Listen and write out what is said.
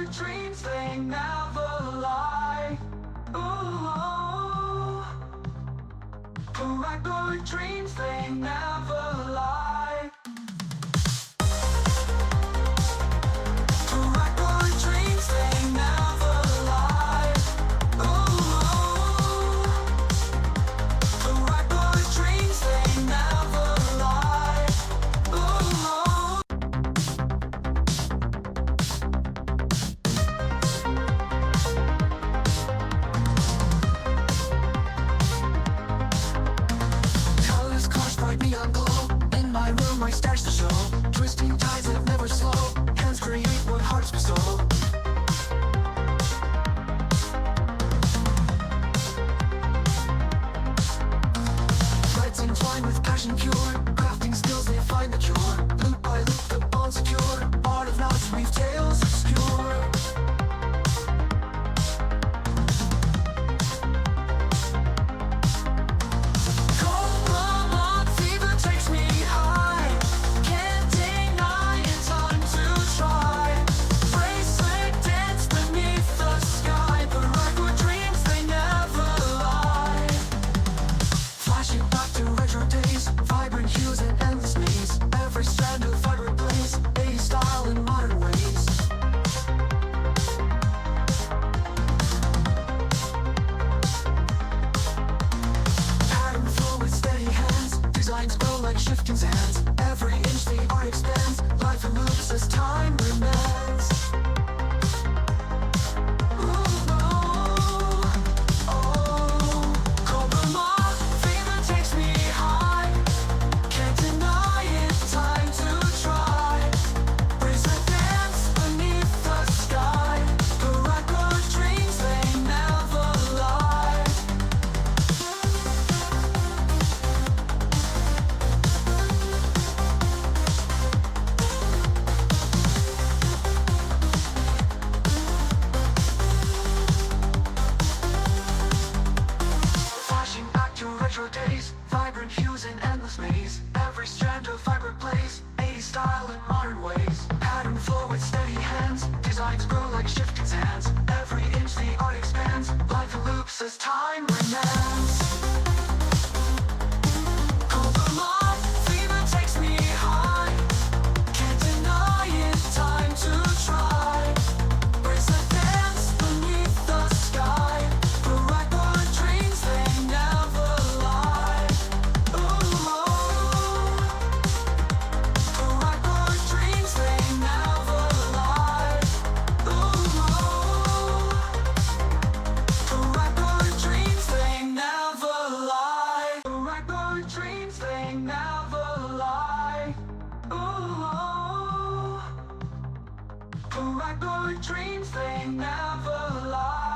Paracord dreams, they never lie. Ooh, Paracord dreams, they never lie. Paracord dreams, they never lie. Ooh, Paracord dreams, they never lie. Ooh. Colors, cars, bright neon glow. In my room I stash the show. Twisting tides that never slow. Hands create what hearts bestow. Threads entwined with passion pure. Crafting skills, they find the cure. Loop by loop, the bond secure. Art of knots, weave tales obscure. Cobra fever takes me high. Can't deny it, time to try. Bracelet dance beneath the sky. Paracord dreams, they never lie. Flashing back to retro days, vibrant hues and endless maze. Every strand of vibrant blaze, 80s style in modern ways. Pattern flow with steady hands, designs grow like shifting sands. Every inch the art expands, life moves as time remains. Cobra fever takes me high. Can't deny it, time to try. Bracelet dance beneath the sky. Paracord dreams, they never lie. Flashing back to retro days, vibrant hues and endless maze. Every strand of vibrant blaze, 80s style in modern ways. Pattern flow with steady hands, designs grow like shifting sands. Every inch the art expands, life loops as time remains. Cobra fever takes me high. Can't deny it, time to try. Bracelet dance beneath the sky. Paracord dreams, they never lie. Ooh, Paracord dreams, they never lie. Ooh, Paracord dreams, they never lie. Paracord dreams, they never lie. Ooh, Paracord dreams, they never lie.